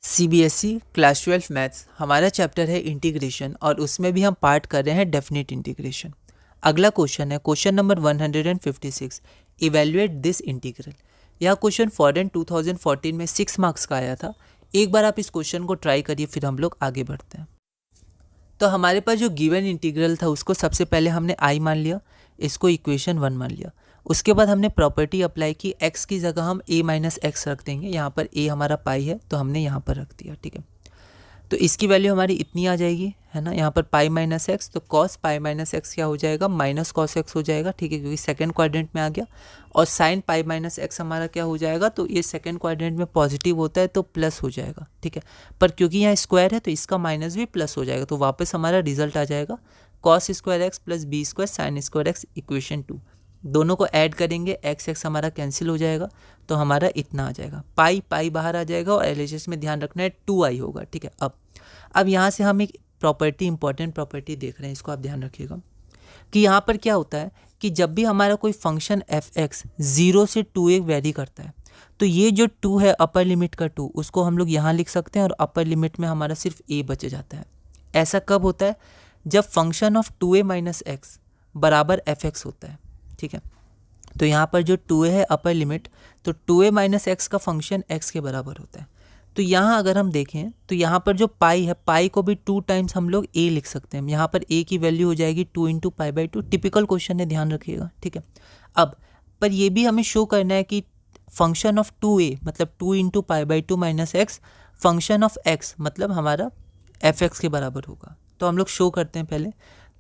CBSE class 12 maths हमारा chapter है integration और उसमें भी हम पार्ट कर रहे हैं डेफिनेट इंटीग्रेशन। अगला क्वेश्चन है question number 156, evaluate this integral. यह क्वेश्चन फॉरेन 2014 में 6 मार्क्स का आया था। एक बार आप इस क्वेश्चन को ट्राई करिए, फिर हम लोग आगे बढ़ते हैं। तो हमारे पास जो गिवन इंटीग्रल था उसको सबसे पहले हमने आई मान लिया, इसको इक्वेशन 1 मान लिया। उसके बाद हमने प्रॉपर्टी अप्लाई की, x की जगह हम a माइनस एक्स रख देंगे। यहाँ पर a हमारा पाई है तो हमने यहाँ पर रख दिया, ठीक है। तो इसकी वैल्यू हमारी इतनी आ जाएगी, है ना। यहाँ पर पाई माइनस एक्स, तो कॉस पाई माइनस एक्स क्या हो जाएगा, माइनस कॉस एक्स हो जाएगा, ठीक है, क्योंकि सेकंड क्वाड्रेंट में आ गया। और साइन पाई माइनस एक्स हमारा क्या हो जाएगा, तो ये सेकंड क्वाड्रेंट में पॉजिटिव होता है तो प्लस हो जाएगा, ठीक है। पर क्योंकि यहाँ स्क्वायर है तो इसका माइनस भी प्लस हो जाएगा, तो वापस हमारा रिजल्ट आ जाएगा cos square x plus b square sine square x equation 2। दोनों को ऐड करेंगे, एक्स एक्स हमारा कैंसिल हो जाएगा, तो हमारा इतना आ जाएगा। पाई पाई बाहर आ जाएगा और एलएचएस में ध्यान रखना है 2i होगा, ठीक है। अब यहाँ से हम एक प्रॉपर्टी, इंपॉर्टेंट प्रॉपर्टी देख रहे हैं, इसको आप ध्यान रखिएगा कि यहाँ पर क्या होता है कि जब भी हमारा कोई फंक्शन एफ एक्स 0 से 2a वेरी करता है, तो ये जो 2 है अपर लिमिट का 2, उसको हम लोग यहाँ लिख सकते हैं और अपर लिमिट में हमारा सिर्फ a बच जाता है। ऐसा कब होता है, जब function of 2a minus x बराबर एफ एक्स होता है, ठीक है। तो यहाँ पर जो 2a है अपर लिमिट, तो 2a माइनस एक्स का फंक्शन x के बराबर होता है। तो यहाँ अगर हम देखें तो यहाँ पर जो पाई है, पाई को भी 2 टाइम्स हम लोग a लिख सकते हैं। यहाँ पर a की वैल्यू हो जाएगी 2 into pi by 2। Typical question है, ध्यान रखिएगा, ठीक है। अब पर ये भी हमें शो करना है कि फंक्शन ऑफ 2a मतलब 2 into pi by 2 minus x, function of x मतलब हमारा एफ एक्स के बराबर होगा। तो हम लोग शो करते हैं पहले,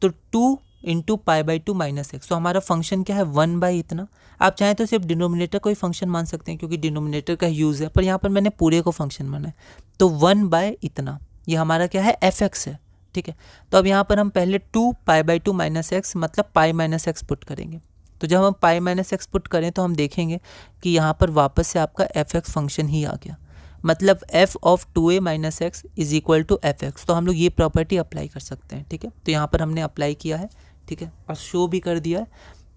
तो 2 into pi by 2 minus x, तो हमारा फंक्शन क्या है 1 बाई इतना। आप चाहें तो सिर्फ डिनोमिनेटर को ही फंक्शन मान सकते हैं क्योंकि डिनोमिनेटर का यूज़ है, पर यहाँ पर मैंने पूरे को फंक्शन माना है। तो 1 बाय इतना, ये हमारा क्या है एफ एक्स है, ठीक है। तो अब यहाँ पर हम पहले 2 पाई बाई 2 माइनस एक्स मतलब पाई माइनस एक्स पुट करेंगे। तो जब हम पाई माइनस एक्स पुट करें तो हम देखेंगे कि यहाँ पर वापस से आपका एफ एक्स फंक्शन ही आ गया, मतलब f of 2a minus x is equal to f x. तो हम लोग ये प्रॉपर्टी अप्लाई कर सकते हैं, ठीक है। तो यहाँ पर हमने अप्लाई किया है, ठीक है, और शो भी कर दिया है।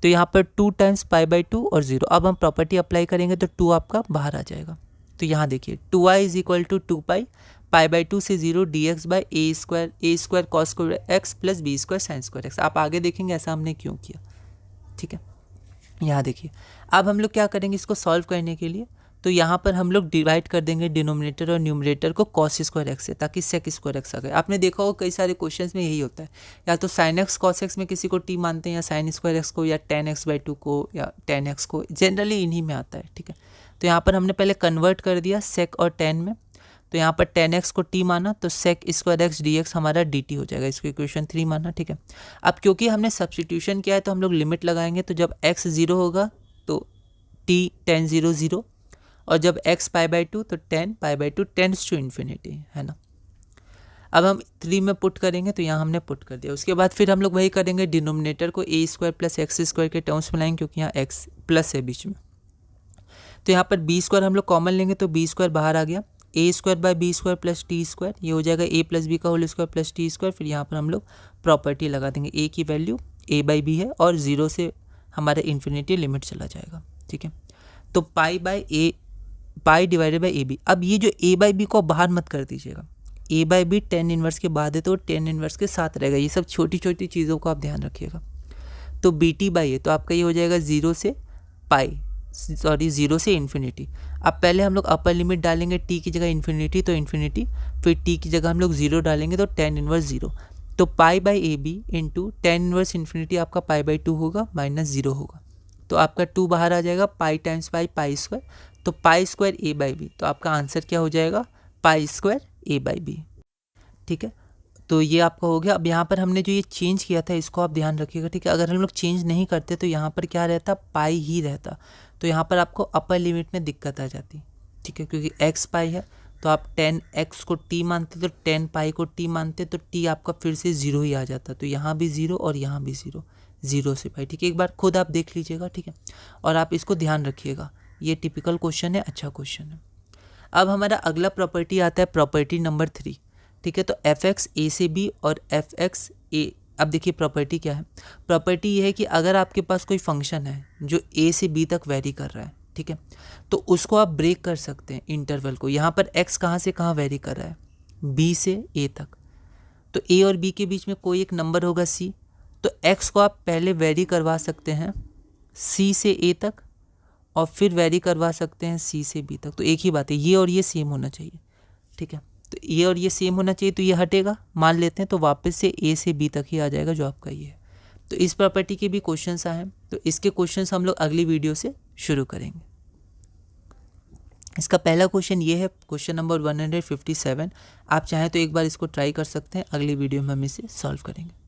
तो यहाँ पर 2 टाइम्स पाई बाई 2 और 0। अब हम प्रॉपर्टी अप्लाई करेंगे तो 2 आपका बाहर आ जाएगा। तो यहाँ देखिए 2i is equal to 2 pi by 2 से 0 dx by a square cos square x plus b square sine square x. आप आगे देखेंगे ऐसा हमने क्यों किया, ठीक है। यहाँ देखिए अब हम लोग क्या करेंगे इसको सॉल्व करने के लिए, तो यहाँ पर हम लोग डिवाइड कर देंगे डिनोमिनेटर और न्यूमरेटर को कॉस स्क्वायर एक्स से, ताकि सेक स्क्वायर एक्स आ गए। आपने देखा होगा कई सारे क्वेश्चंस में यही होता है, या तो साइन एक्स कॉस एक्स में किसी को टी मानते हैं, या साइन स्क्वायर एक्स को, या टेन एक्स बाई 2 को, या टेन एक्स को, जनरली इन्हीं में आता है, ठीक है। तो यहाँ पर हमने पहले कन्वर्ट कर दिया सेक और टेन में, तो यहाँ पर टेन एक्स को टी माना तो sec square x d x हमारा डी टी हो जाएगा, इसको इक्वेशन 3 माना, ठीक है। अब क्योंकि हमने सब्सटीट्यूशन किया है तो हम लोग लिमिट लगाएंगे, तो जब एक्स 0 होगा तो टी टेन 0 0, और जब x पाई बाई 2 तो 10 pi by 2 tends to infinity, है ना। अब हम 3 में पुट करेंगे तो यहाँ हमने पुट कर दिया। उसके बाद फिर हम लोग वही करेंगे, डिनोमिनेटर को a square plus x square के टर्म्स में लाएंगे क्योंकि यहाँ x प्लस है बीच में। तो यहाँ पर b स्क्वायर हम लोग कॉमन लेंगे तो b स्क्वायर बाहर आ गया, a square by b square plus t square, ये हो जाएगा a प्लस बी का whole square plus t square. फिर यहाँ पर हम लोग प्रॉपर्टी लगा देंगे, a की वैल्यू a बाई बी है और 0 से हमारा इन्फिनिटी लिमिट चला जाएगा, ठीक है। तो pi divided by a b. अब ये जो ए बाई बी को बाहर मत कर दीजिएगा, ए बाई बी टेन इनवर्स के बाद है तो टेन इनवर्स के साथ रहेगा। ये सब छोटी छोटी चीज़ों को आप ध्यान रखिएगा। तो बी टी बाई ए, तो आपका ये हो जाएगा 0 से इन्फिनिटी। अब पहले हम लोग अपर लिमिट डालेंगे टी की जगह इन्फिनिटी तो इन्फिनिटी, फिर टी की जगह हम लोग 0 डालेंगे तो टेन इनवर्स 0। तो pi by a b into tan inverse infinity आपका पाई बाई 2 होगा माइनस 0 होगा, तो आपका 2 बाहर आ जाएगा, पाई टाइम्स पाई स्क्वायर, तो pi square a by b. तो आपका आंसर क्या हो जाएगा, pi square a by b, ठीक है। तो ये आपका हो गया। अब यहाँ पर हमने जो ये चेंज किया था इसको आप ध्यान रखिएगा, ठीक है। अगर हम लोग चेंज नहीं करते तो यहाँ पर क्या रहता, पाई ही रहता, तो यहाँ पर आपको अपर लिमिट में दिक्कत आ जाती, ठीक है। क्योंकि एक्स पाई है तो आप 10x को टी मानते तो 10 पाई को टी मानते तो टी आपका फिर से 0 ही आ जाता। तो यहाँ भी 0 और यहाँ भी 0, 0 से पाई, ठीक है। एक बार खुद आप देख लीजिएगा, ठीक है, और आप इसको ध्यान रखिएगा। ये टिपिकल क्वेश्चन है, अच्छा क्वेश्चन है। अब हमारा अगला प्रॉपर्टी आता है प्रॉपर्टी नंबर 3, ठीक है। तो एफ एक्स ए से बी और एफ एक्स ए। अब देखिए प्रॉपर्टी क्या है, प्रॉपर्टी ये है कि अगर आपके पास कोई फंक्शन है जो ए से बी तक वेरी कर रहा है, ठीक है। तो उसको आप ब्रेक कर सकते हैं इंटरवल को। यहाँ पर x कहाँ से कहाँ वेरी कर रहा है, b से a तक, तो a और b के बीच में कोई एक नंबर होगा c, तो x को आप पहले वेरी करवा सकते हैं c से a तक और फिर वेरी करवा सकते हैं c से b तक। तो एक ही बात है, ये और ये सेम होना चाहिए, ठीक है। तो ये और ये सेम होना चाहिए, तो ये हटेगा, मान लेते हैं, तो वापस से a से b तक ही आ जाएगा जो आपका ये है। तो इस प्रॉपर्टी के भी क्वेश्चंस आए हैं, तो इसके क्वेश्चंस हम लोग अगली वीडियो से शुरू करेंगे। इसका पहला क्वेश्चन ये है, क्वेश्चन नंबर 157। आप चाहें तो एक बार इसको ट्राई कर सकते हैं, अगली वीडियो में हम इसे सॉल्व करेंगे।